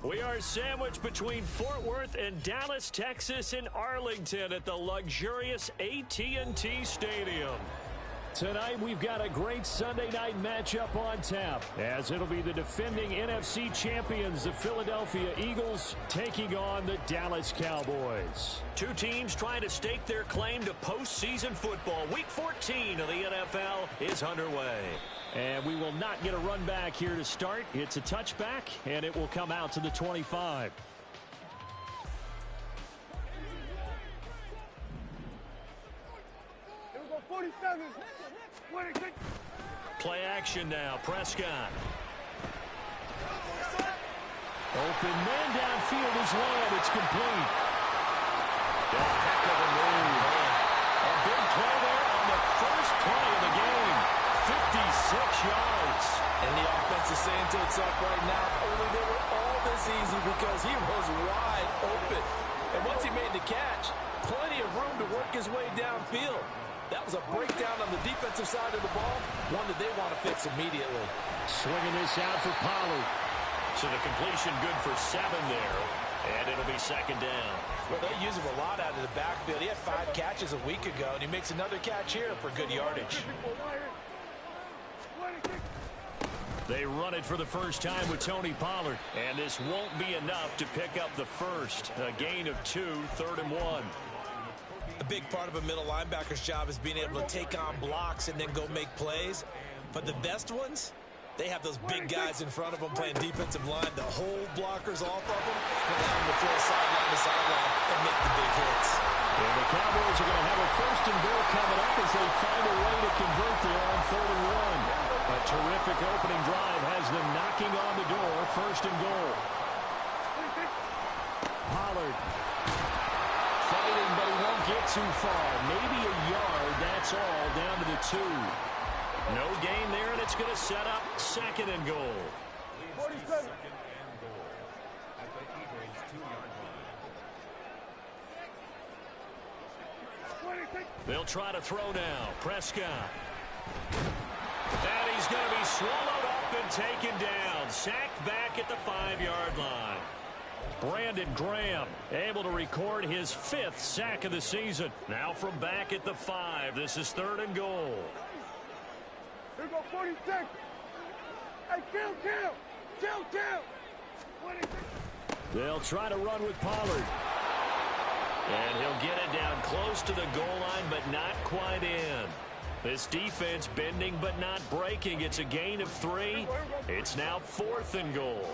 We are sandwiched between Fort Worth and Dallas, Texas, and Arlington at the luxurious AT&T Stadium. Tonight, we've got a great Sunday night matchup on tap, as it'll be the defending NFC champions, the Philadelphia Eagles, taking on the Dallas Cowboys. Two teams trying to stake their claim to postseason football. Week 14 of the NFL is underway. And we will not get a run back here to start. It's a touchback, and it will come out to the 25. Play action now. Prescott. Open man downfield is led. It's complete. A heck of a move. A big play there on the first play of the game. 56 yards. And the offense is saying to itself right now, only they were all this easy because he was wide open. And once he made the catch, plenty of room to work his way downfield. That was a breakdown on the defensive side of the ball, one that they want to fix immediately. Swinging this out for Pollard. So the completion good for 7 there, and it'll be second down. Well, they use him a lot out of the backfield. He had 5 catches a week ago, and he makes another catch here for good yardage. They run it for the first time with Tony Pollard, and this won't be enough to pick up the first. A gain of 2, 3rd and 1. A big part of a middle linebacker's job is being able to take on blocks and then go make plays. But the best ones, they have those big guys in front of them playing defensive line to hold blockers off of them and allow them to throw sideline to sideline and make the big hits. And the Cowboys are going to have a 1st and goal coming up as they find a way to convert there on 3rd and 1. A terrific opening drive has them knocking on the door. 1st and goal. Pollard. Fighting, but he won't get too far. Maybe a yard, that's all, down to the 2. No gain there, and it's going to set up 2nd and goal. 47. They'll try to throw now. Prescott. And he's going to be swallowed up and taken down. Sacked back at the 5-yard line. Brandon Graham able to record his 5th sack of the season. Now from back at the 5. This is 3rd and goal. Here go 46. Hey, kill. 26. They'll try to run with Pollard. And he'll get it down close to the goal line, but not quite in. This defense bending but not breaking. It's a gain of 3. It's now 4th and goal.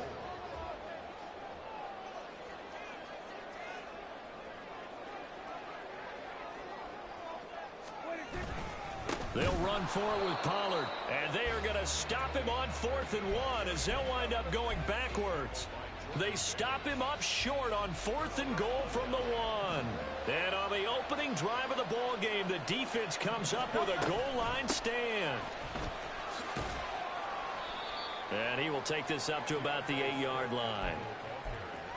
They'll run for it with Pollard, and they are going to stop him on 4th and 1 as they'll wind up going backwards. They stop him up short on 4th and goal from the 1. And on the opening drive of the ball game, the defense comes up with a goal line stand. And he will take this up to about the 8-yard line.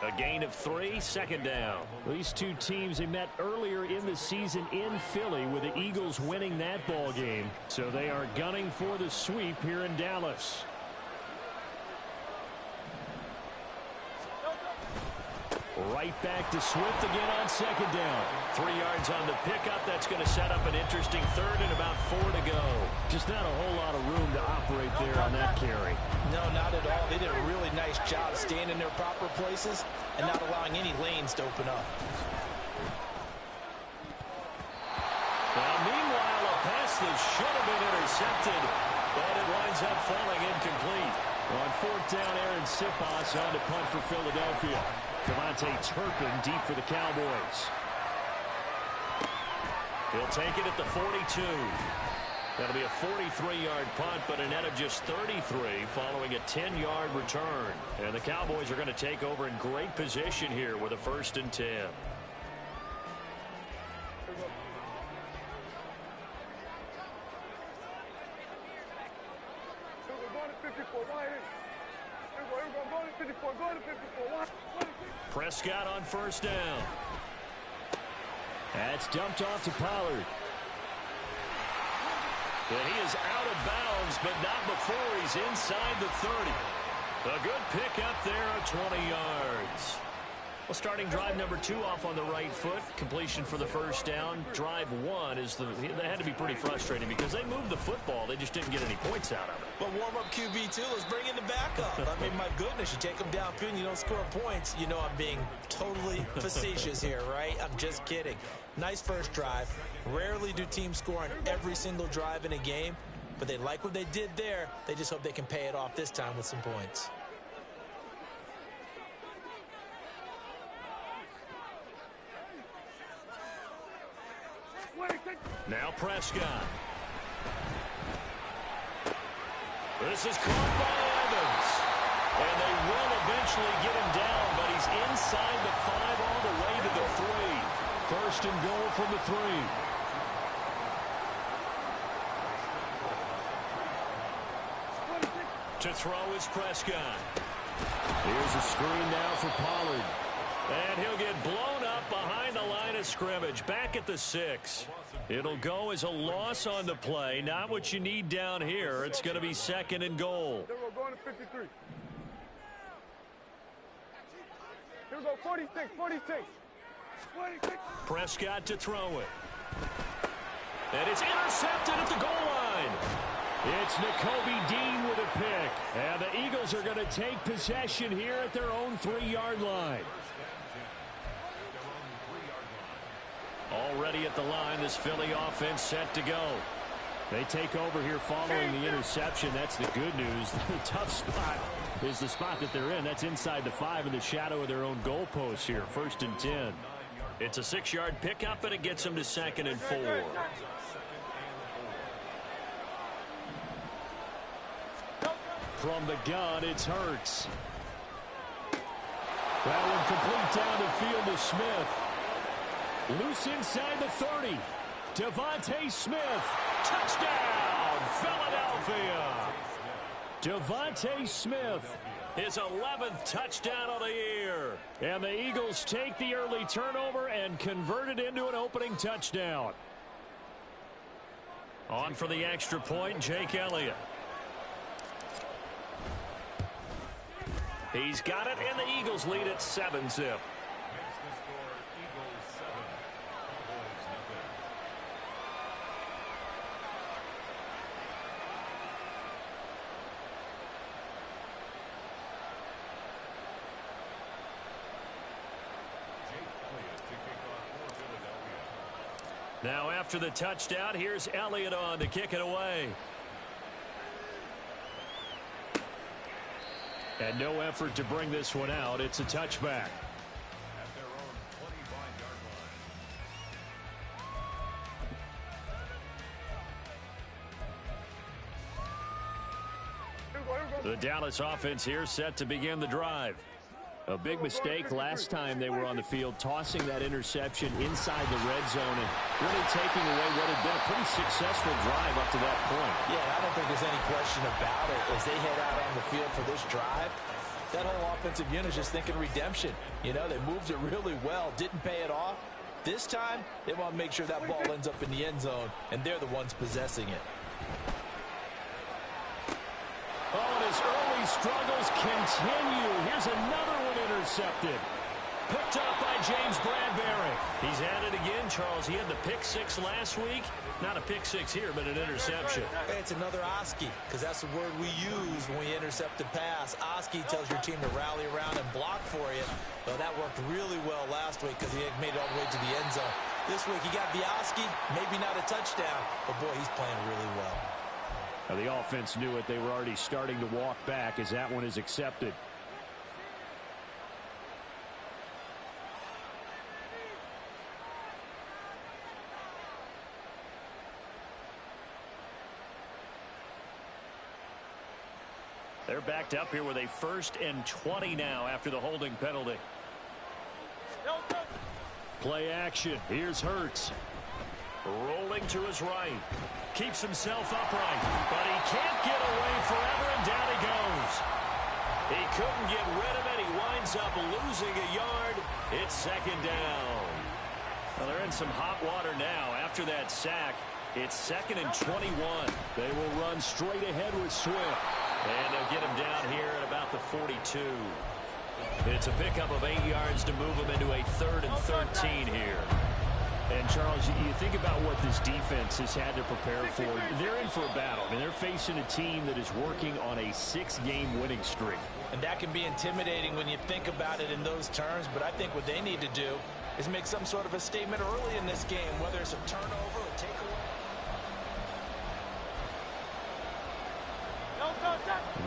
A gain of 3, 2nd down. These two teams, they met earlier in the season in Philly with the Eagles winning that ball game. So they are gunning for the sweep here in Dallas. Right back to Swift again on 2nd down. 3 yards on the pickup. That's going to set up an interesting 3rd and about 4 to go. Just not a whole lot of room to operate there on that carry. No, not at all. They did a really nice job staying in their proper places and not allowing any lanes to open up. Now, meanwhile, a pass that should have been intercepted, but it winds up falling incomplete. On 4th down, Aaron Siposs on to punt for Philadelphia. Devontae Turpin deep for the Cowboys. He'll take it at the 42. That'll be a 43-yard punt, but a net of just 33 following a 10-yard return. And the Cowboys are going to take over in great position here with a 1st and 10. Prescott on 1st down. That's dumped off to Pollard. And he is out of bounds, but not before he's inside the 30. A good pick up there of 20 yards. Well, starting drive number 2 off on the right foot. Completion for the first down. Drive 1 is they had to be pretty frustrating because they moved the football. They just didn't get any points out of it. But warm-up QB2, let's bring in the backup. I mean, my goodness, you take them downfield and you don't score points. You know I'm being totally facetious here, right? I'm just kidding. Nice first drive. Rarely do teams score on every single drive in a game, but they like what they did there. They just hope they can pay it off this time with some points. Now Prescott. This is caught by Evans. And they will eventually get him down, but he's inside the 5 all the way to the 3. First and goal from the 3. To throw is Prescott. Here's a screen now for Pollard. And he'll get blown up behind the line of scrimmage. Back at the 6. It'll go as a loss on the play. Not what you need down here. It's going to be second and goal. Here we go, going to 53. Here we go, 46, 46. 46. Prescott to throw it. And it's intercepted at the goal line. It's Nakobe Dean with a pick. And the Eagles are going to take possession here at their own 3-yard line. Already at the line, this Philly offense set to go. They take over here following the interception. That's the good news. The tough spot is the spot that they're in. That's inside the 5 in the shadow of their own goalpost here. First and 10. It's a 6-yard pickup, and it gets them to second and 4. From the gun, it's Hurts. That one complete down the field to Smith. Loose inside the 30. Devontae Smith. Touchdown, Philadelphia. Devontae Smith, his 11th touchdown of the year. And the Eagles take the early turnover and convert it into an opening touchdown. On for the extra point, Jake Elliott. He's got it, and the Eagles lead at 7-zip. Now after the touchdown, here's Elliott on to kick it away. And no effort to bring this one out. It's a touchback. The Dallas offense here set to begin the drive. A big mistake last time they were on the field, tossing that interception inside the red zone and really taking away what had been a pretty successful drive up to that point. Yeah, I don't think there's any question about it. As they head out on the field for this drive, that whole offensive unit is just thinking redemption. You know, they moved it really well, didn't pay it off. This time, they want to make sure that ball ends up in the end zone, and they're the ones possessing it. Oh, and his early struggles continue. Here's another one intercepted. Picked up by James Bradbury. He's at it again, Charles. He had the pick 6 last week. Not a pick 6 here, but an interception. Hey, it's another Oski, because that's the word we use when we intercept the pass. Oski tells your team to rally around and block for you. Well, that worked really well last week because he had made it all the way to the end zone. This week, he got the Oski, maybe not a touchdown, but boy, he's playing really well. Now, the offense knew it. They were already starting to walk back as that one is accepted. They're backed up here with a 1st and 20 now after the holding penalty. Play action. Here's Hurts. Rolling to his right. Keeps himself upright, but he can't get away forever, and down he goes. He couldn't get rid of it. He winds up losing a yard. It's 2nd down. Well, they're in some hot water now after that sack. It's 2nd and 21. They will run straight ahead with Swift. And they'll get him down here at about the 42. It's a pickup of 8 yards to move him into a 3rd and 13 here. And, Charles, you think about what this defense has had to prepare for. They're in for a battle. I mean, they're facing a team that is working on a 6-game winning streak. And that can be intimidating when you think about it in those terms. But I think what they need to do is make some sort of a statement early in this game, whether it's a turnover or takeaway.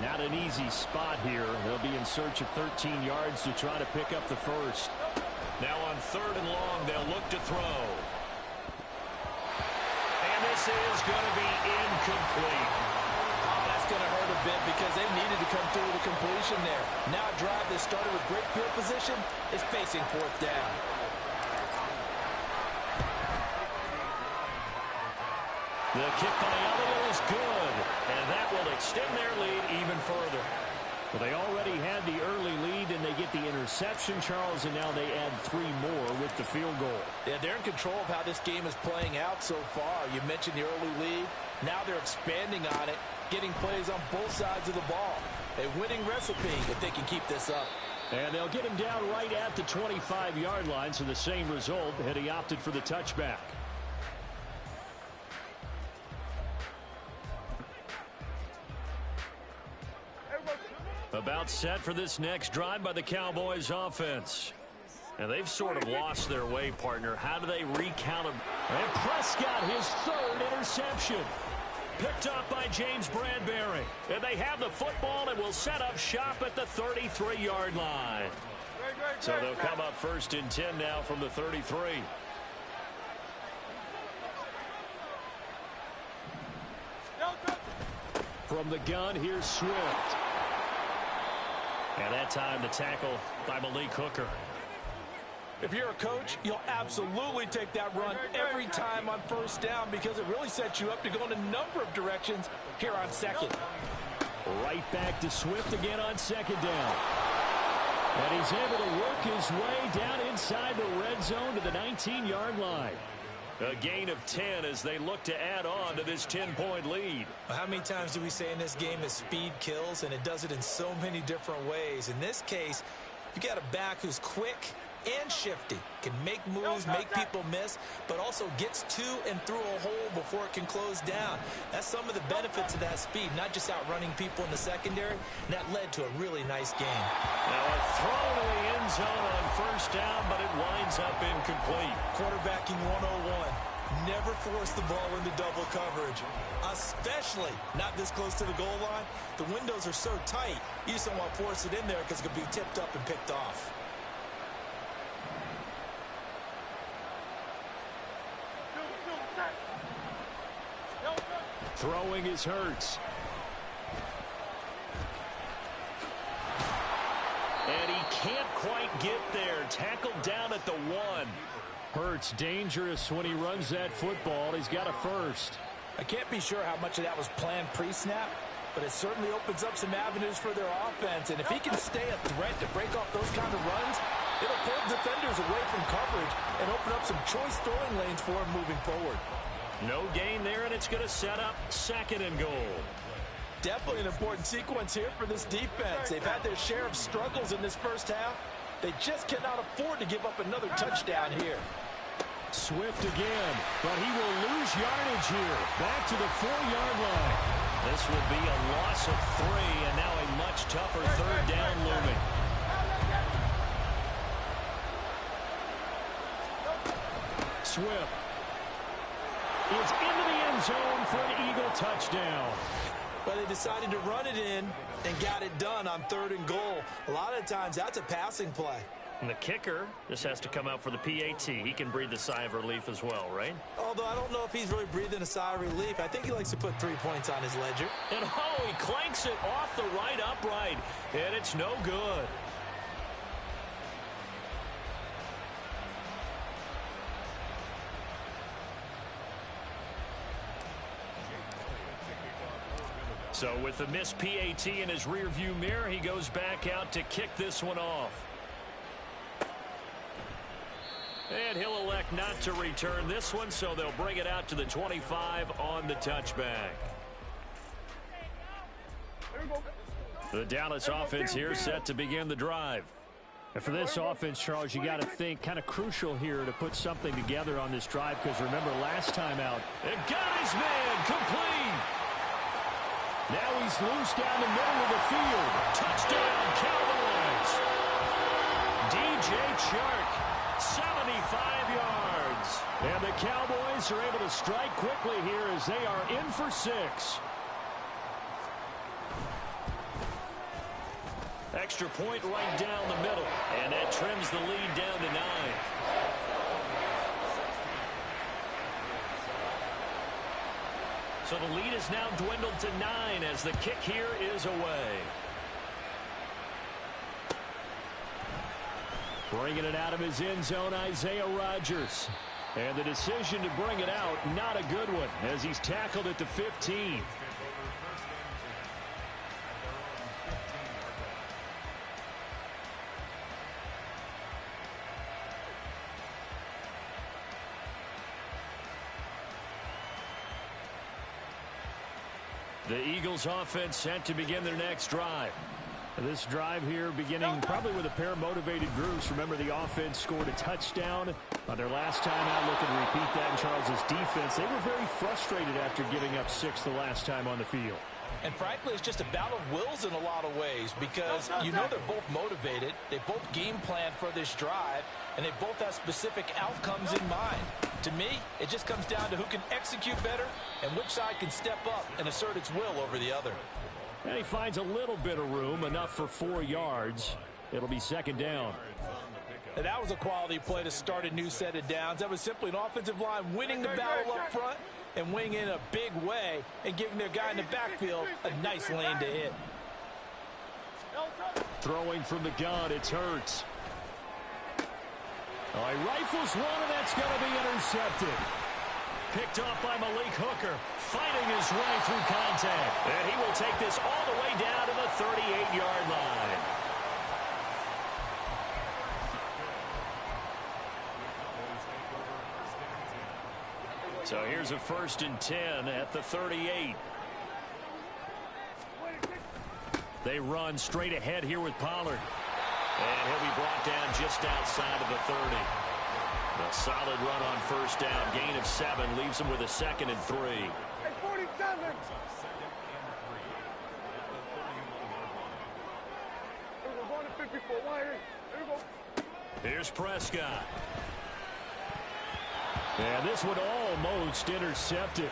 Not an easy spot here. They'll be in search of 13 yards to try to pick up the first. Now on 3rd and long, they'll look to throw. And this is going to be incomplete. Oh, that's going to hurt a bit because they needed to come through with a completion there. Now a drive that started with great field position is facing 4th down. The kick by Elliott is good, and that will extend their lead even further. Well, they already had the early lead, and they get the interception, Charles, and now they add 3 more with the field goal. Yeah, they're in control of how this game is playing out so far. You mentioned the early lead. Now they're expanding on it, getting plays on both sides of the ball. A winning recipe if they can keep this up. And they'll get him down right at the 25-yard line, so the same result, had he opted for the touchback. About set for this next drive by the Cowboys offense. And they've sort of lost their way, partner. How do they recount him? And Prescott, his 3rd interception. Picked up by James Bradbury. And they have the football and will set up shop at the 33-yard line. So they'll come up 1st and 10 now from the 33. From the gun, here's Swift. And that time the tackle by Malik Hooker. If you're a coach, you'll absolutely take that run every time on 1st down because it really sets you up to go in a number of directions here on 2nd. Right back to Swift again on 2nd down. And he's able to work his way down inside the red zone to the 19-yard line. A gain of 10 as they look to add on to this 10-point lead. How many times do we say in this game that speed kills, and it does it in so many different ways? In this case, you got a back who's quick and shifty, can make moves, make people miss, but also gets to and through a hole before it can close down. That's some of the benefits of that speed, not just outrunning people in the secondary, and that led to a really nice game. Now a throw to the end zone on 1st down, but it winds up incomplete. Quarterbacking 101. Never force the ball into double coverage, especially not this close to the goal line. The windows are so tight, you just don't want to force it in there because it could be tipped up and picked off. Throwing is Hurts. And he can't quite get there. Tackled down at the 1. Hurts dangerous when he runs that football. He's got a first. I can't be sure how much of that was planned pre-snap, but it certainly opens up some avenues for their offense. And if he can stay a threat to break off those kind of runs, it'll pull defenders away from coverage and open up some choice throwing lanes for him moving forward. No gain there, and it's going to set up 2nd and goal. Definitely an important sequence here for this defense. They've had their share of struggles in this 1st half. They just cannot afford to give up another touchdown here. Swift again, but he will lose yardage here. Back to the 4-yard line. This will be a loss of 3, and now a much tougher 3rd down looming. Swift is into the end zone for an Eagle touchdown. But they decided to run it in and got it done on 3rd and goal. A lot of times that's a passing play. And the kicker just has to come out for the PAT. He can breathe a sigh of relief as well, right? Although I don't know if he's really breathing a sigh of relief. I think he likes to put 3 points on his ledger. And he clanks it off the right upright. And it's no good. So with the missed PAT in his rearview mirror, he goes back out to kick this one off. And he'll elect not to return this one, so they'll bring it out to the 25 on the touchback. The Dallas offense here set to begin the drive. And for this offense, Charles, you got to think kind of crucial here to put something together on this drive, because remember last time out, it got his man complete. Now he's loose down the middle of the field. Touchdown, Cowboys. DJ Chark, 75 yards. And the Cowboys are able to strike quickly here as they are in for 6. Extra point right down the middle, and that trims the lead down to 9. So the lead is now dwindled to 9 as the kick here is away. Bringing it out of his end zone, Isaiah Rodgers. And the decision to bring it out, not a good one, as he's tackled at the 15. The Eagles offense set to begin their next drive. This drive here beginning probably with a pair of motivated groups. Remember, the offense scored a touchdown on their last time out. Looking to repeat that in Charles's defense. They were very frustrated after giving up 6 the last time on the field. And frankly, it's just a battle of wills in a lot of ways, because you know they're both motivated. They both game plan for this drive, and they both have specific outcomes in mind. To me, it just comes down to who can execute better and which side can step up and assert its will over the other. And he finds a little bit of room, enough for 4 yards. It'll be second down. And that was a quality play to start a new set of downs. That was simply an offensive line winning the battle up front and winning in a big way and giving their guy in the backfield a nice lane to hit. Throwing from the gun, it's Hurts. Oh, he rifles one, and that's going to be intercepted. Picked off by Malik Hooker, fighting his way through contact. And he will take this all the way down to the 38-yard line. So here's a 1st and 10 at the 38. They run straight ahead here with Pollard. And he'll be brought down just outside of the 30. A solid run on 1st down. Gain of 7 leaves him with a 2nd and 3. Hey, 47. We're going to 54. Here we go. Here's Prescott. And this one almost intercepted.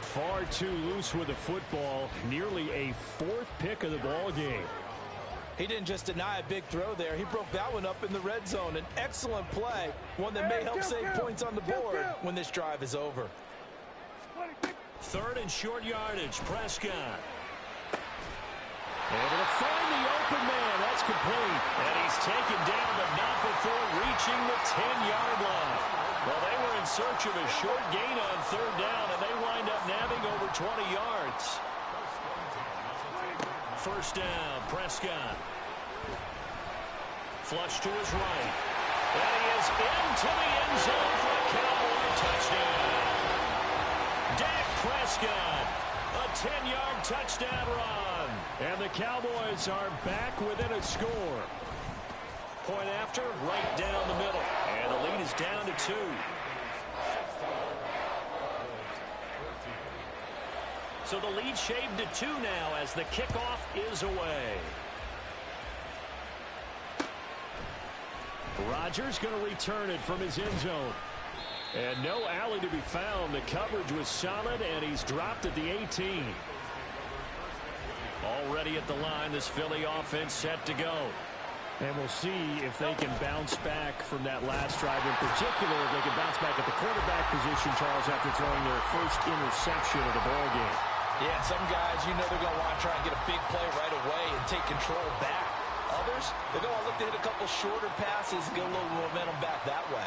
Far too loose with the football. Nearly a 4th pick of the ball game. He didn't just deny a big throw there. He broke that one up in the red zone. An excellent play. One that may help save points on the board when this drive is over. 3rd and short yardage. Prescott. Able to find the open man. That's complete. And he's taken down, but not before reaching the 10-yard line. Well, they were in search of a short gain on 3rd down, and they wind up nabbing over 20 yards. 1st down, Prescott. Flush to his right. And he is into the end zone for a Cowboy touchdown. Dak Prescott, a 10-yard touchdown run. And the Cowboys are back within a score. Point after, right down the middle. And the lead is down to 2. So the lead shaved to 2 now as the kickoff is away. Rodgers going to return it from his end zone. And no alley to be found. The coverage was solid, and he's dropped at the 18. Already at the line, this Philly offense set to go. And we'll see if they can bounce back from that last drive. In particular, if they can bounce back at the quarterback position, Charles, after throwing their first interception of the ballgame. Yeah, some guys, you know they're going to want to try and get a big play right away and take control back. Others, they're going to look to hit a couple shorter passes and get a little momentum back that way.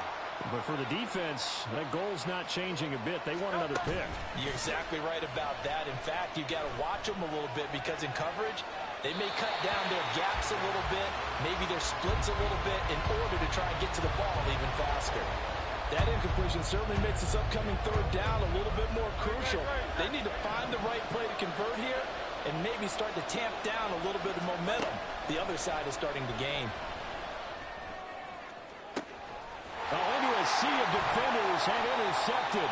But for the defense, that goal's not changing a bit. They want another pick. You're exactly right about that. In fact, you got to watch them a little bit, because in coverage, they may cut down their gaps a little bit, maybe their splits a little bit, in order to try and get to the ball even faster. That incompletion certainly makes this upcoming 3rd down a little bit more crucial. They need to find the right play to convert here, and maybe start to tamp down a little bit of momentum the other side is starting to gain. Into a sea of defenders and intercepted.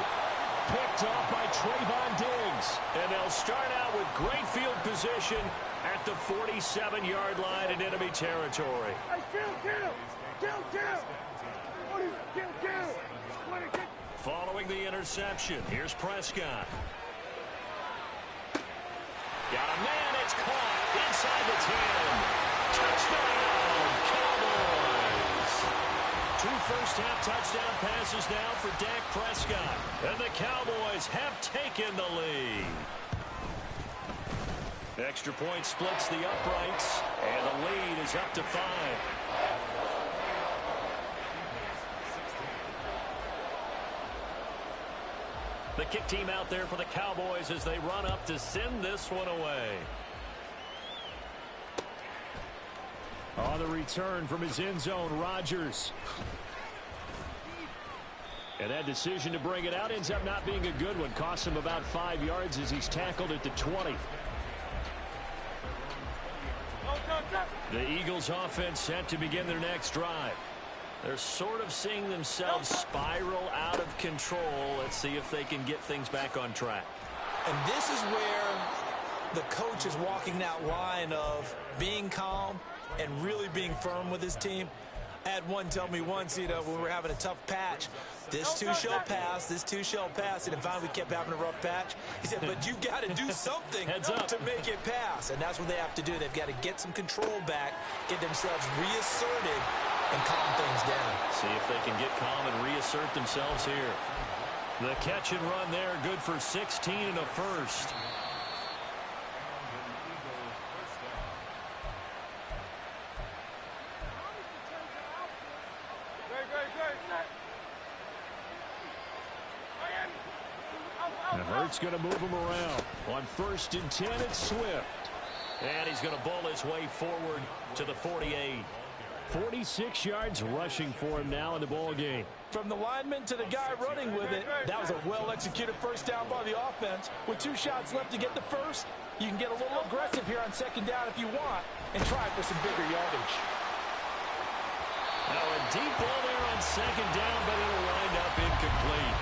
Picked off by Trayvon Diggs. And they'll start out with great field position at the 47-yard line in enemy territory. Hey, kill! Following the interception, here's Prescott. Got a man, it's caught inside the 10. Touchdown, Cowboys. 2 first-half touchdown passes now for Dak Prescott. And the Cowboys have taken the lead. Extra point splits the uprights, and the lead is up to 5. The kick team out there for the Cowboys as they run up to send this one away. On the return from his end zone, Rodgers. And that decision to bring it out ends up not being a good one. Costs him about 5 yards as he's tackled at the 20. The Eagles offense set to begin their next drive. They're sort of seeing themselves spiral out of control. Let's see if they can get things back on track. And this is where the coach is walking that line of being calm and really being firm with his team. I had one tell me once, when we were having a tough patch, this too shall pass, this too shall pass. And finally we kept having a rough patch. He said, but you've got to do something to make it pass. And that's what they have to do. They've got to get some control back, get themselves reasserted, and calm things down. See if they can get calm and reassert themselves here. The catch and run there, good for 16 and a first. And Hurts going to move him around. On 1st and 10, it's Swift. And he's going to bowl his way forward to the 48. 46 yards rushing for him now in the ball game. From the lineman to the guy running with it, that was a well-executed first down by the offense. With 2 shots left to get the first, you can get a little aggressive here on 2nd down if you want and try for some bigger yardage. Now a deep ball there on 2nd down, but it'll wind up incomplete.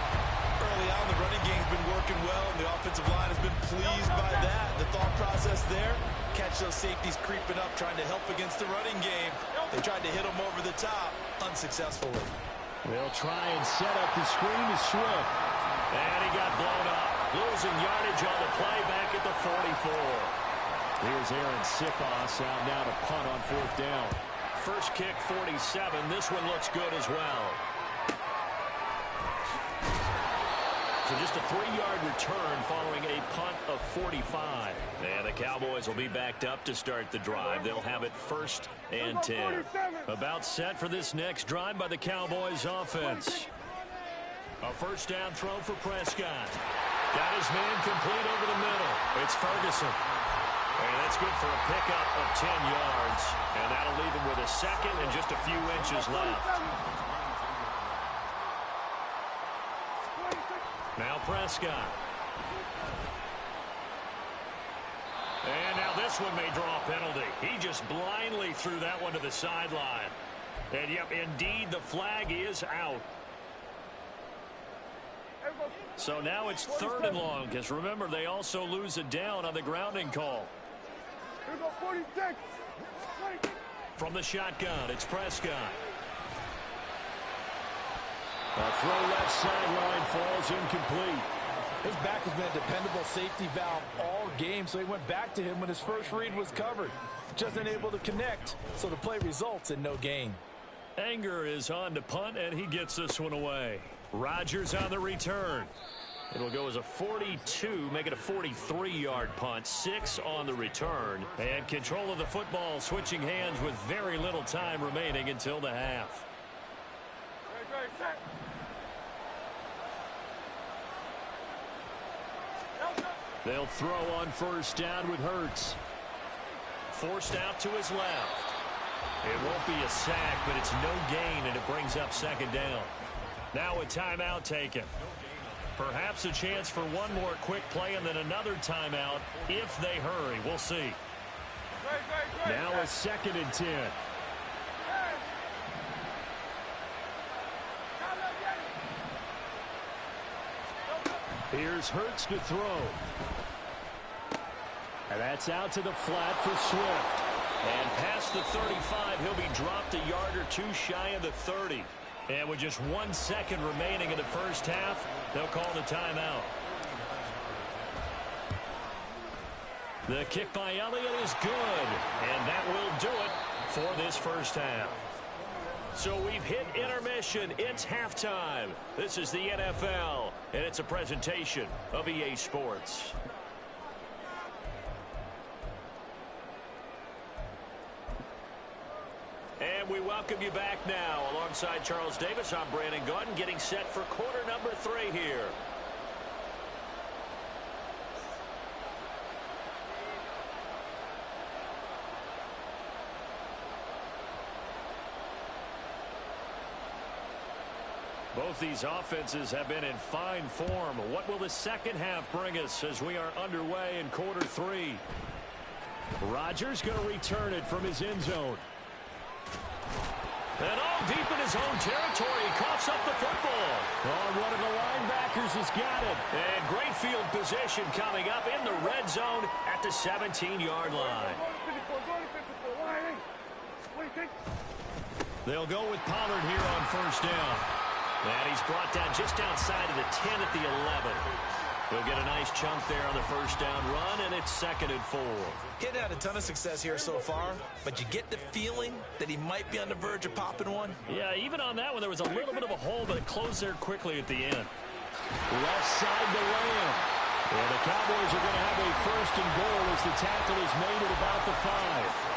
Early on, the running game's been working well, and the offensive line has been pleased by that. The thought process there, catch those safeties creeping up, trying to help against the running game. They tried to hit them over the top, unsuccessfully. They'll try and set up the screen to Swift. And he got blown up. Losing yardage on the play back at the 44. Here's Aaron Siposs out now to punt on 4th down. First kick, 47. This one looks good as well. So just a 3-yard return following a punt of 45. And the Cowboys will be backed up to start the drive. They'll have it 1st and 10. About set for this next drive by the Cowboys offense. A 1st down throw for Prescott. Got his man complete over the middle. It's Ferguson. And that's good for a pickup of 10 yards. And that'll leave him with a 2nd and just a few inches left. Now Prescott. And now this one may draw a penalty. He just blindly threw that one to the sideline. And yep, indeed, the flag is out. So now it's 3rd and long, because remember, they also lose a down on the grounding call. From the shotgun, it's Prescott. A throw left sideline falls incomplete. His back has been a dependable safety valve all game, so he went back to him when his first read was covered. Just unable to connect, so the play results in no gain. Anger is on to punt, and he gets this one away. Rodgers on the return. It'll go as a 42, make it a 43-yard punt. 6 on the return. And control of the football switching hands with very little time remaining until the half. They'll throw on 1st down with Hurts. Forced out to his left. It won't be a sack, but it's no gain, and it brings up 2nd down. Now a timeout taken. Perhaps a chance for one more quick play and then another timeout if they hurry. We'll see. Now a 2nd and 10. Here's Hurts to throw. And that's out to the flat for Swift. And past the 35, he'll be dropped a yard or two shy of the 30. And with just 1 second remaining in the first half, they'll call the timeout. The kick by Elliott is good. And that will do it for this first half. So we've hit intermission. It's halftime. This is the NFL, and it's a presentation of EA Sports. And we welcome you back now. Alongside Charles Davis, I'm Brandon Gaudin, getting set for quarter number 3 here. Both these offenses have been in fine form. What will the second half bring us as we are underway in quarter 3? Rodgers going to return it from his end zone. And all deep in his own territory, he coughs up the football. Oh, one of the linebackers has got it. And great field position coming up in the red zone at the 17-yard line. They'll go with Pollard here on first down. And he's brought down just outside of the 10 at the 11. He'll get a nice chunk there on the first down run, and it's 2nd and 4. He's had a ton of success here so far, but you get the feeling that he might be on the verge of popping one. Yeah, even on that one, there was a little bit of a hole, but it closed there quickly at the end. Left side to Lamb. And the Cowboys are going to have a 1st and goal as the tackle is made at about the 5.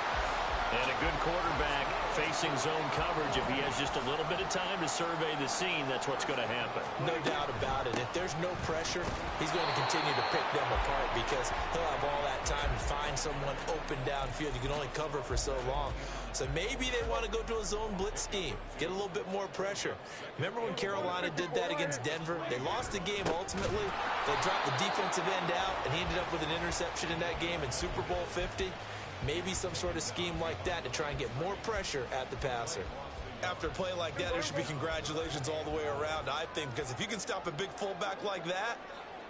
And a good quarterback facing zone coverage. If he has just a little bit of time to survey the scene, that's what's going to happen. No doubt about it. If there's no pressure, he's going to continue to pick them apart because he'll have all that time to find someone open downfield. You can only cover for so long. So maybe they want to go to a zone blitz scheme, get a little bit more pressure. Remember when Carolina did that against Denver? They lost the game ultimately. They dropped the defensive end out, and he ended up with an interception in that game in Super Bowl 50. Maybe some sort of scheme like that to try and get more pressure at the passer. After a play like that, there should be congratulations all the way around, I think, because if you can stop a big fullback like that,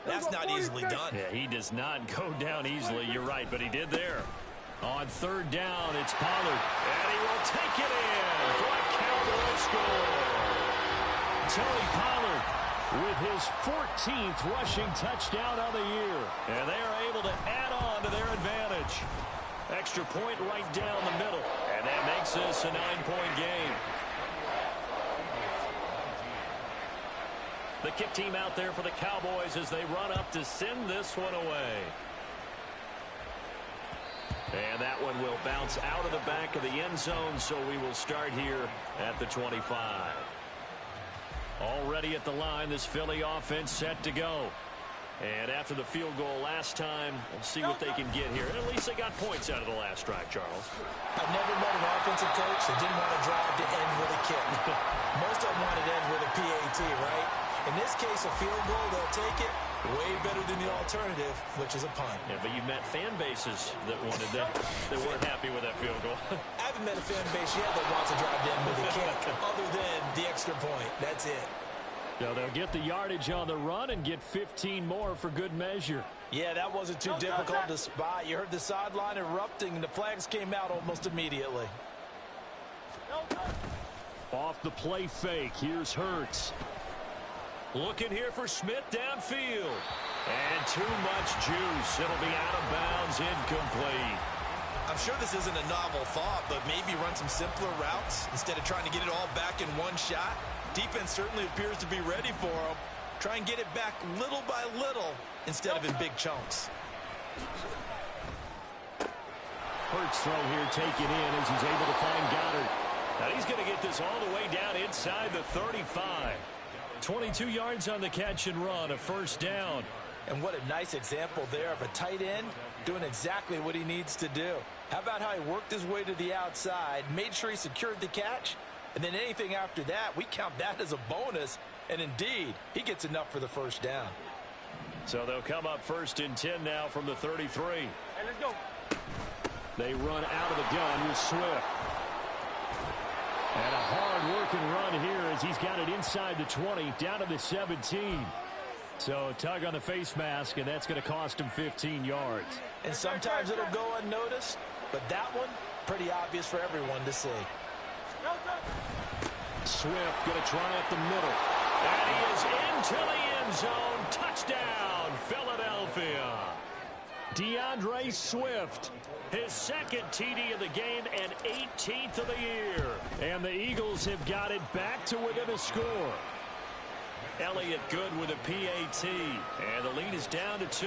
that's not easily done. Yeah, he does not go down easily. You're right, but he did there. On 3rd down, it's Pollard. And he will take it in for a Cowboy score. Tony Pollard with his 14th rushing touchdown of the year. And they are able to add on to their advantage. Extra point right down the middle. And that makes this a 9-point game. The kick team out there for the Cowboys as they run up to send this one away. And that one will bounce out of the back of the end zone, so we will start here at the 25. Already at the line, this Philly offense set to go. And after the field goal last time, we'll see what they can get here. At least they got points out of the last drive, Charles. I've never met an offensive coach that didn't want to drive to end with a kick. Most of them wanted to end with a PAT, right? In this case, a field goal, they'll take it. Way better than the alternative, which is a punt. Yeah, but you met fan bases that wanted that. They weren't happy with that field goal. I haven't met a fan base yet that wants to drive to end with a kick, other than the extra point. That's it. So they'll get the yardage on the run and get 15 more for good measure. Yeah, that wasn't too difficult to spot. You heard the sideline erupting, and the flags came out almost immediately. Off the play fake, here's Hurts. Looking here for Smith downfield. And too much juice. It'll be out of bounds, incomplete. I'm sure this isn't a novel thought, but maybe run some simpler routes instead of trying to get it all back in one shot. Defense certainly appears to be ready for him. Try and get it back little by little instead of in big chunks. Hurts throw here taken in as he's able to find Goddard. Now he's going to get this all the way down inside the 35. 22 yards on the catch and run, a first down. And what a nice example there of a tight end doing exactly what he needs to do. How about how he worked his way to the outside, made sure he secured the catch, and then anything after that, we count that as a bonus And indeed, he gets enough for the first down. So they'll come up 1st and 10 now from the 33. Hey, let's go. They run out of the gun with Swift. And a hard-working run here as he's got it inside the 20, down to the 17. So a tug on the face mask, and that's going to cost him 15 yards. And sometimes it'll go unnoticed, but that one, pretty obvious for everyone to see. Swift going to try up the middle. And he is into the end zone. Touchdown, Philadelphia. DeAndre Swift, his 2nd TD of the game and 18th of the year. And the Eagles have got it back to within a score. Elliott good with a PAT. And the lead is down to 2.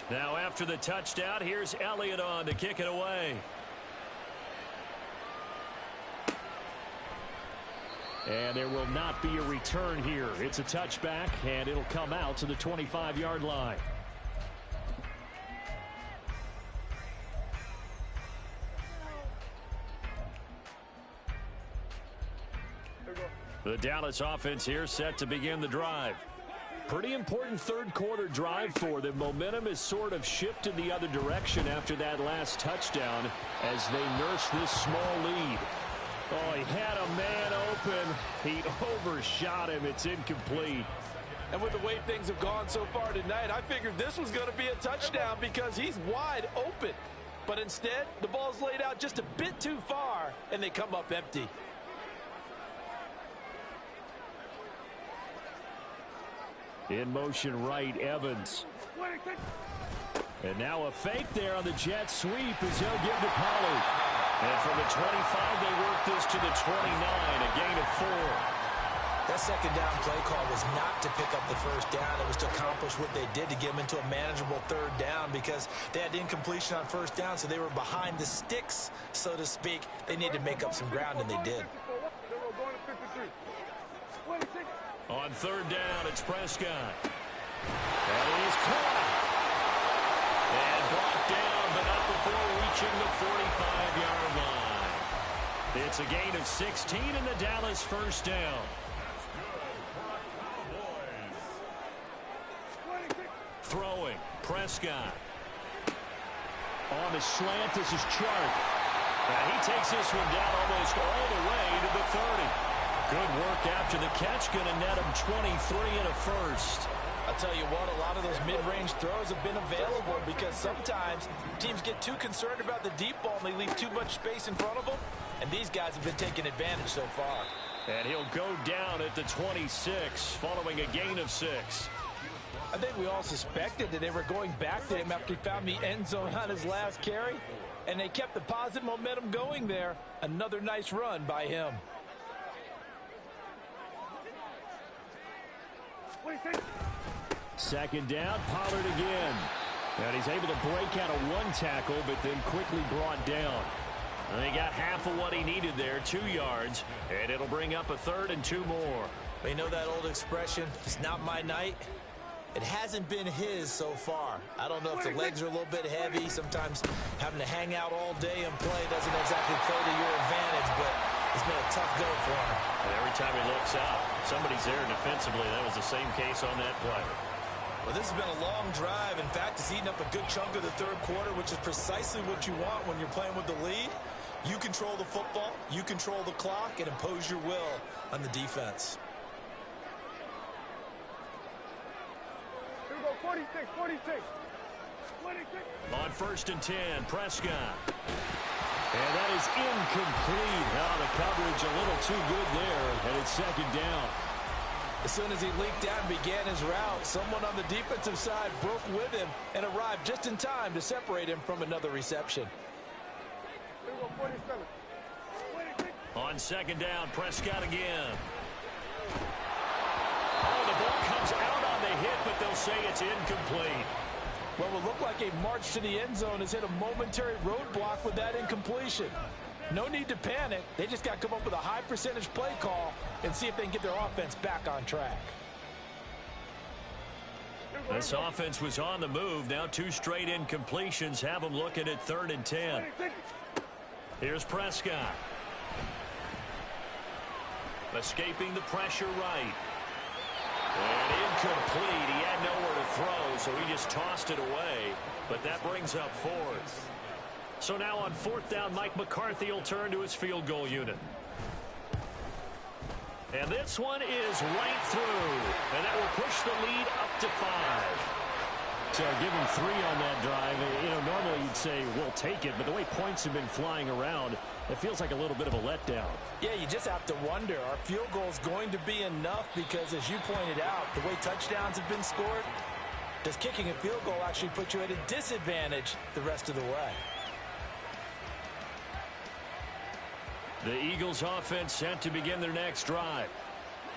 Now after the touchdown, here's Elliott on to kick it away. And there will not be a return here. It's a touchback, and it'll come out to the 25-yard line. The Dallas offense here set to begin the drive. Pretty important third-quarter drive for them. Momentum has sort of shifted the other direction after that last touchdown as they nurse this small lead. Oh, he had a man open. He overshot him. It's incomplete. And with the way things have gone so far tonight, I figured this was going to be a touchdown because he's wide open. But instead, the ball's laid out just a bit too far, and they come up empty. In motion right, Evans. And now a fake there on the jet sweep as he'll give to Pollard. And from the 25, they work this to the 29, a gain of 4. That second down play call was not to pick up the first down. It was to accomplish what they did to get them into a manageable third down because they had incompletion on first down, so they were behind the sticks, so to speak. They needed to make up some ground, and they did. On third down, it's Prescott. And he's caught. And brought down, but not before reaching the 45-yard line. It's a gain of 16 in the Dallas first down. Throwing, Prescott. On the slant, this is Chark. And he takes this one down almost all the way to the 30. Good work after the catch, going to net him 23 and a first. I'll tell you what, a lot of those mid-range throws have been available because sometimes teams get too concerned about the deep ball and they leave too much space in front of them, and these guys have been taking advantage so far. And he'll go down at the 26 following a gain of 6. I think we all suspected that they were going back to him after he found the end zone on his last carry, and they kept the positive momentum going there. Another nice run by him. Second down, Pollard again. And he's able to break out of one tackle, but then quickly brought down. And they got half of what he needed there, 2 yards, and it'll bring up a 3rd and 2 more. Well, you know that old expression, it's not my night? It hasn't been his so far. I don't know if the legs are a little bit heavy. Sometimes having to hang out all day and play doesn't exactly play to your advantage, but it's been a tough go for him. And every time he looks out, somebody's there defensively. That was the same case on that play. Well, this has been a long drive. In fact, it's eaten up a good chunk of the third quarter, which is precisely what you want when you're playing with the lead. You control the football, you control the clock, and impose your will on the defense. Here we go, 46, 46. On 1st and 10, Prescott. And that is incomplete. Now the coverage a little too good there, and it's 2nd down. As soon as he leaked out and began his route, someone on the defensive side broke with him and arrived just in time to separate him from another reception. Here we go, 47. 46. On 2nd down, Prescott again. Oh, the ball comes out on the hit, but they'll say it's incomplete. What will look like a march to the end zone has hit a momentary roadblock with that incompletion. No need to panic. They just got to come up with a high percentage play call and see if they can get their offense back on track. This offense was on the move. Now 2 straight incompletions have them looking at 3rd and 10. Here's Prescott. Escaping the pressure right. And incomplete. He had nowhere to throw, so he just tossed it away. But that brings up fourth. So now on fourth down, Mike McCarthy will turn to his field goal unit. And this one is right through. And that will push the lead up to 5. So give him 3 on that drive. You know, normally you'd say, we'll take it. But the way points have been flying around, it feels like a little bit of a letdown. Yeah, you just have to wonder, are field goals going to be enough? Because as you pointed out, the way touchdowns have been scored, does kicking a field goal actually put you at a disadvantage the rest of the way? The Eagles offense set to begin their next drive.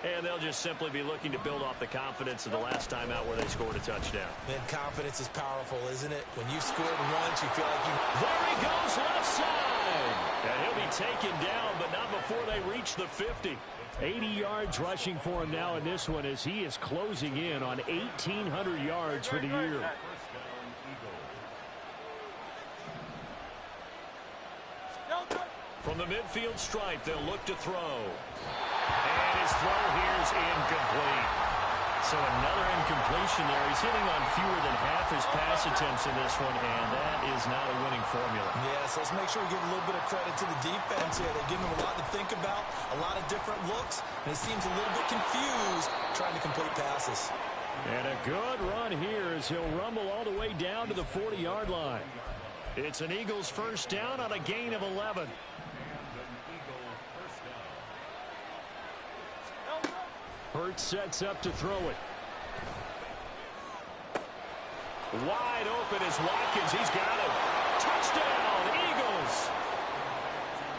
And they'll just simply be looking to build off the confidence of the last time out where they scored a touchdown. Man, confidence is powerful, isn't it? When you've scored once, you feel like you... There he goes, left side. And he'll be taken down, but not before they reach the 50. 80 yards rushing for him now in this one as he is closing in on 1,800 yards for the year. From the midfield stripe, they'll look to throw. And his throw here is incomplete. So another incompletion there. He's hitting on fewer than half his pass attempts in this one, and that is not a winning formula. Yes, let's make sure we give a little bit of credit to the defense here. They're giving him a lot to think about, a lot of different looks, and he seems a little bit confused trying to complete passes. And a good run here as he'll rumble all the way down to the 40-yard line. It's an Eagles first down on a gain of 11. Hurts sets up to throw it. Wide open is Watkins. He's got it. Touchdown, Eagles.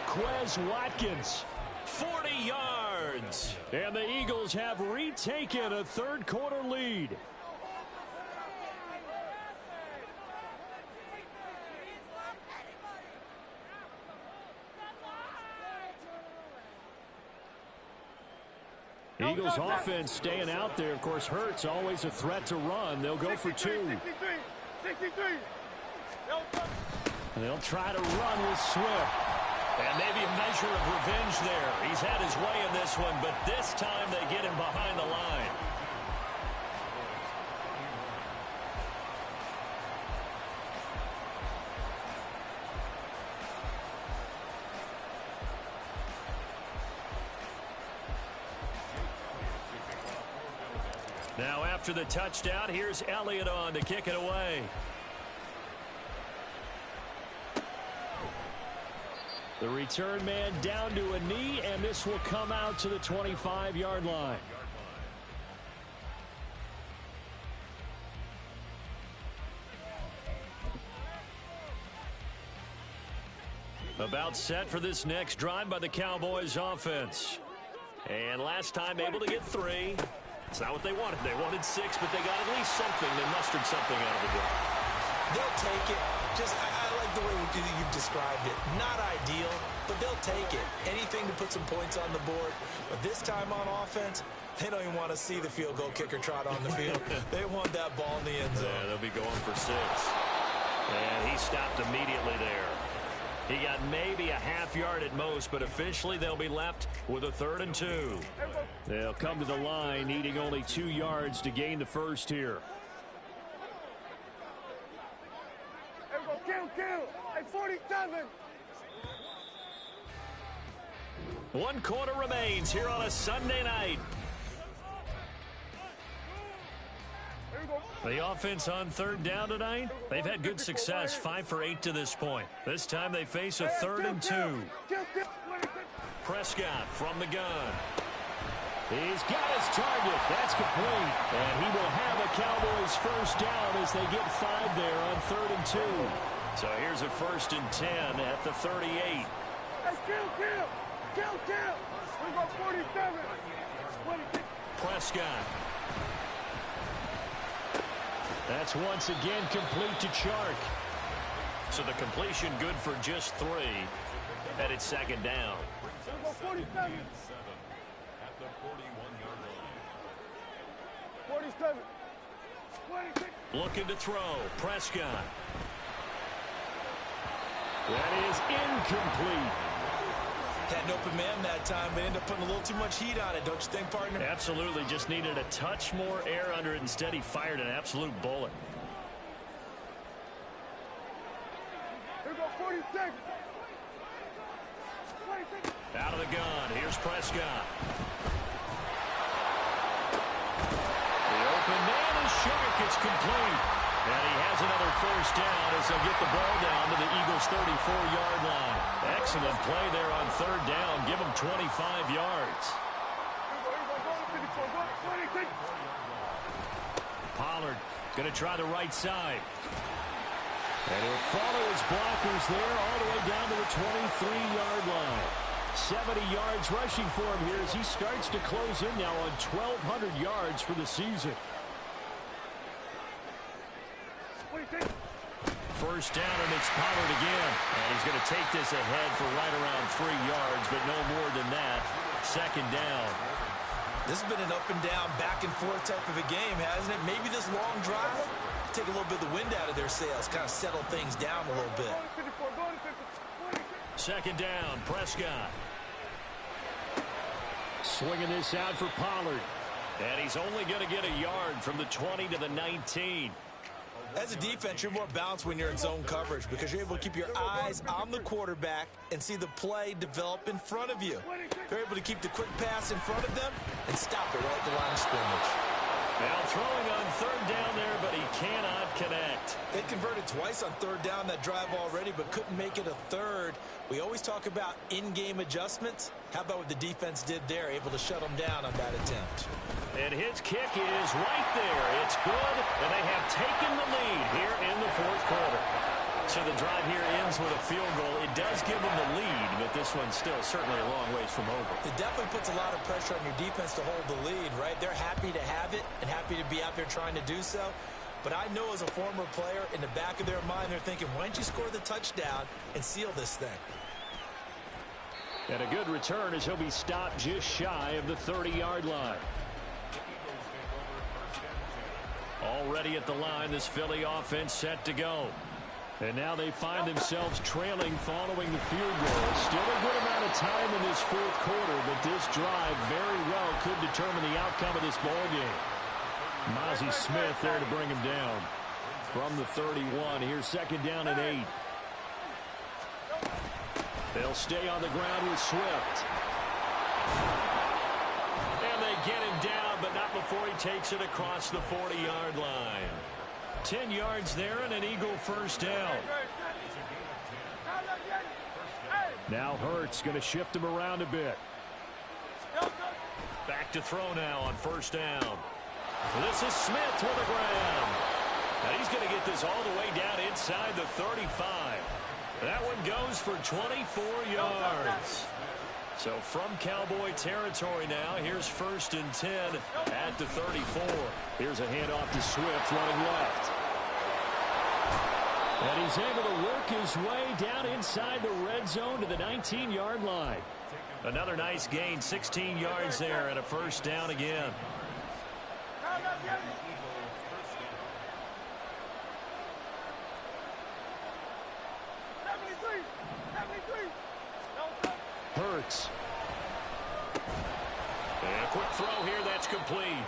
Quez Watkins. 40 yards. And the Eagles have retaken a third-quarter lead. Eagles offense staying out there. Of course, Hurts always a threat to run. They'll go for 2. 63. They'll try to run with Swift. And maybe a measure of revenge there. He's had his way in this one, but this time they get him behind the line. Now after the touchdown, here's Elliott on to kick it away. The return man down to a knee, and this will come out to the 25-yard line. About set for this next drive by the Cowboys offense. And last time able to get 3. It's not what they wanted. They wanted 6, but they got at least something. They mustered something out of the drive. They'll take it. I like the way you've described it. Not ideal, but they'll take it. Anything to put some points on the board. But this time on offense, they don't even want to see the field goal kicker trot on the field. They want that ball in the end zone. Yeah, they'll be going for 6. And he stopped immediately there. He got maybe a half yard at most, but officially they'll be left with a 3rd and 2. They'll come to the line, needing only 2 yards to gain the first here. Kill. At 47. 1 quarter remains here on a Sunday night. The offense on 3rd down tonight, they've had good success, 5 for 8 to this point. This time they face a 3rd and 2. Prescott from the gun. He's got his target. That's complete. And he will have a Cowboys first down as they get 5 there on 3rd and 2. So here's a 1st and 10 at the 38. Hey, kill. We got 47. Prescott. That's once again complete to Chark. So the completion good for just 3. And it's 2nd down. 47. 47. 26. Looking to throw. Prescott. That is incomplete. Had an open man that time, but ended up putting a little too much heat on it, don't you think, partner? Absolutely. Just needed a touch more air under it. Instead, he fired an absolute bullet. Here we go, 40 seconds. Out of the gun. Here's Prescott. The open man is short. It's complete. And he has another first down as they'll get the ball down to the Eagles' 34-yard line. Excellent play there on third down. Give them 25 yards. Pollard going to try the right side. And he'll follow his blockers there all the way down to the 23-yard line. 70 yards rushing for him here as he starts to close in now on 1,200 yards for the season. First down, and it's Pollard again. And he's going to take this ahead for right around 3 yards, but no more than that. Second down. This has been an up and down, back and forth type of a game, hasn't it? Maybe this long drive, take a little bit of the wind out of their sails, kind of settle things down a little bit. Second down, Prescott. Swinging this out for Pollard. And he's only going to get a yard from the 20 to the 19. As a defense, you're more balanced when you're in zone coverage because you're able to keep your eyes on the quarterback and see the play develop in front of you. They're able to keep the quick pass in front of them and stop it right at the line of scrimmage. Now throwing on third down there, but he cannot connect. They converted twice on third down that drive already, but couldn't make it a third. We always talk about in-game adjustments. How about what the defense did there, able to shut them down on that attempt? And his kick is right there. It's good, and they have taken the lead here in the fourth quarter. So the drive here ends with a field goal. It does give them the lead, but this one's still certainly a long ways from over. It definitely puts a lot of pressure on your defense to hold the lead, right? They're happy to have it and happy to be out there trying to do so. But I know as a former player, in the back of their mind, they're thinking, why don't you score the touchdown and seal this thing? And a good return as he'll be stopped just shy of the 30-yard line. Already at the line, this Philly offense set to go. And now they find themselves trailing following the field goal. Still a good amount of time in this fourth quarter, but this drive very well could determine the outcome of this ball game. Mozzie Smith there to bring him down. From the 31, here's second down and 8. They'll stay on the ground with Swift. And they get him down, but not before he takes it across the 40-yard line. 10 yards there and an Eagle first down. Now Hurts going to shift him around a bit. Back to throw now on first down. This is Smith to the ground. And he's going to get this all the way down inside the 35. That one goes for 24 yards. So from Cowboy territory now, here's first and 10 at the 34. Here's a handoff to Swift running left. And he's able to work his way down inside the red zone to the 19-yard line. Another nice gain, 16 yards there and a first down again. Hurts. And a quick throw here, that's complete.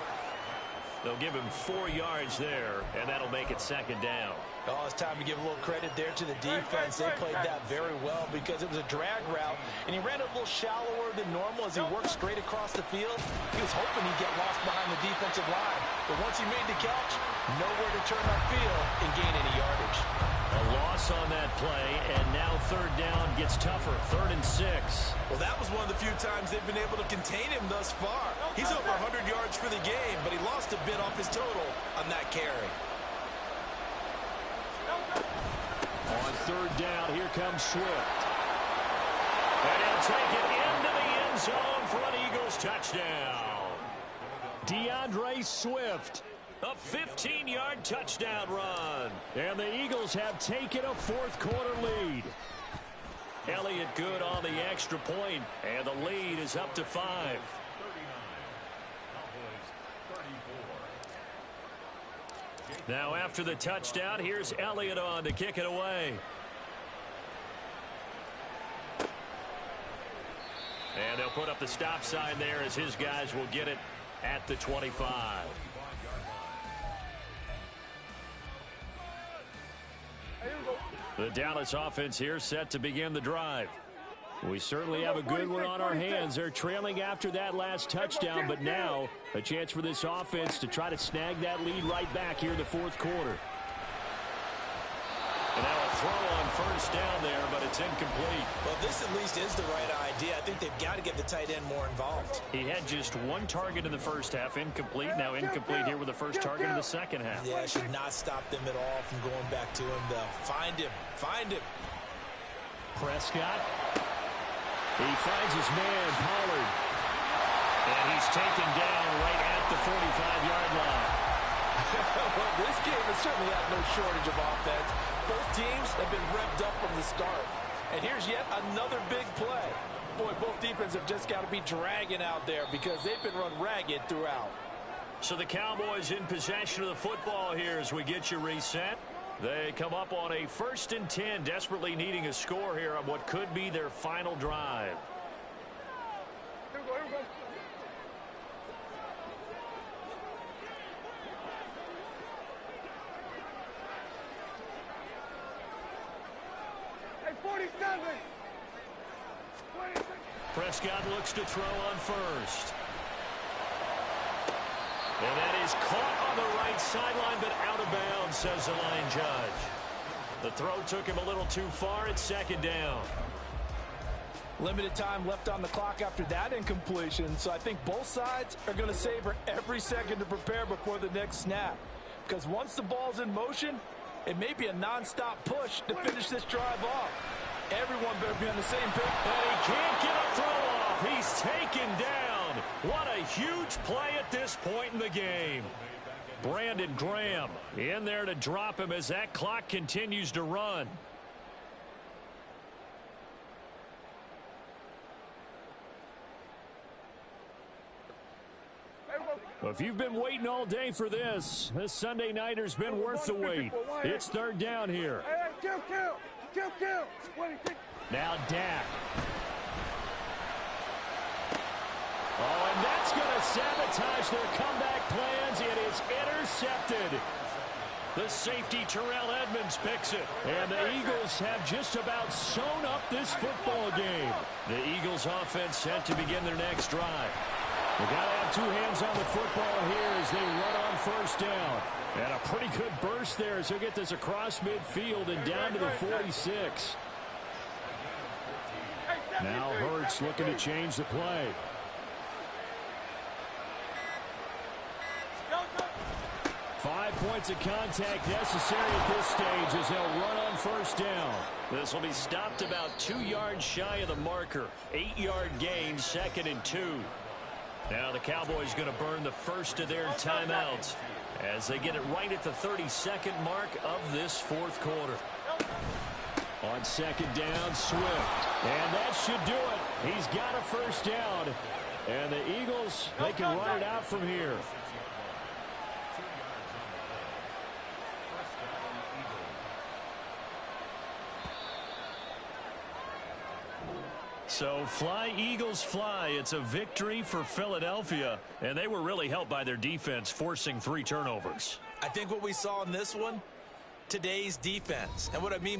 They'll give him 4 yards there, and that'll make it second down. Oh, it's time to give a little credit there to the defense. They played that very well because it was a drag route, and he ran a little shallower than normal as he worked straight across the field. He was hoping he'd get lost behind the defensive line, but once he made the catch, nowhere to turn upfield and gain any yardage. A loss on that play, and now third down gets tougher. 3rd and 6. Well, that was one of the few times they've been able to contain him thus far. He's over 100 yards for the game, but he lost a bit off his total on that carry. On third down, here comes Swift. And he'll take it into the end zone for an Eagles touchdown. DeAndre Swift. A 15-yard touchdown run. And the Eagles have taken a fourth quarter lead. Elliott good on the extra point, and the lead is up to 5. Now after the touchdown, here's Elliott on to kick it away. And they'll put up the stop sign there as his guys will get it at the 25. The Dallas offense here set to begin the drive. We certainly have a good one on our hands. They're trailing after that last touchdown, but now a chance for this offense to try to snag that lead right back here in the fourth quarter. And now a throw on first down there, but it's incomplete. Well, this at least is the right idea. I think they've got to get the tight end more involved. He had just one target in the first half, incomplete. Now incomplete here with the first target in the second half. Yeah, should not stop them at all from going back to him, though. Find him. Find him. Prescott. He finds his man, Pollard. And he's taken down right at the 45-yard line. Well, this game has certainly had no shortage of offense. Both teams have been revved up from the start. And here's yet another big play. Boy, both defenses have just got to be dragging out there because they've been run ragged throughout. So the Cowboys in possession of the football here as we get you reset. They come up on a 1st and 10, desperately needing a score here on what could be their final drive. Here we go, here we go. Hey, 47. 26. Prescott looks to throw on first. And that is caught on the right sideline, but out of bounds, says the line judge. The throw took him a little too far. It's second down. Limited time left on the clock after that incompletion, so I think both sides are going to savor every second to prepare before the next snap. Because once the ball's in motion, it may be a nonstop push to finish this drive off. Everyone better be on the same page. And he can't get a throw off. He's taken down. What a huge play at this point in the game. Brandon Graham in there to drop him as that clock continues to run. Well, if you've been waiting all day for this Sunday nighter's been worth the wait. It's third down here. Hey, kill. 26. Now Dak. Oh, and that's going to sabotage their comeback plans. It is intercepted. The safety, Terrell Edmonds, picks it. And the Eagles have just about sewn up this football game. The Eagles offense set to begin their next drive. They've got to have two hands on the football here as they run on first down. And a pretty good burst there as he'll get this across midfield and down to the 46. Now Hurts looking to change the play. Five points of contact necessary at this stage as they'll run on first down. This will be stopped about 2 yards shy of the marker. 8-yard gain, 2nd and 2. Now the Cowboys going to burn the first of their timeouts as they get it right at the 32nd mark of this fourth quarter. On second down, Swift. And that should do it. He's got a first down. And the Eagles, they can run it out from here. So fly, Eagles, fly. It's a victory for Philadelphia, and they were really helped by their defense, forcing 3 turnovers. I think what we saw in this one, today's defense. And what I mean by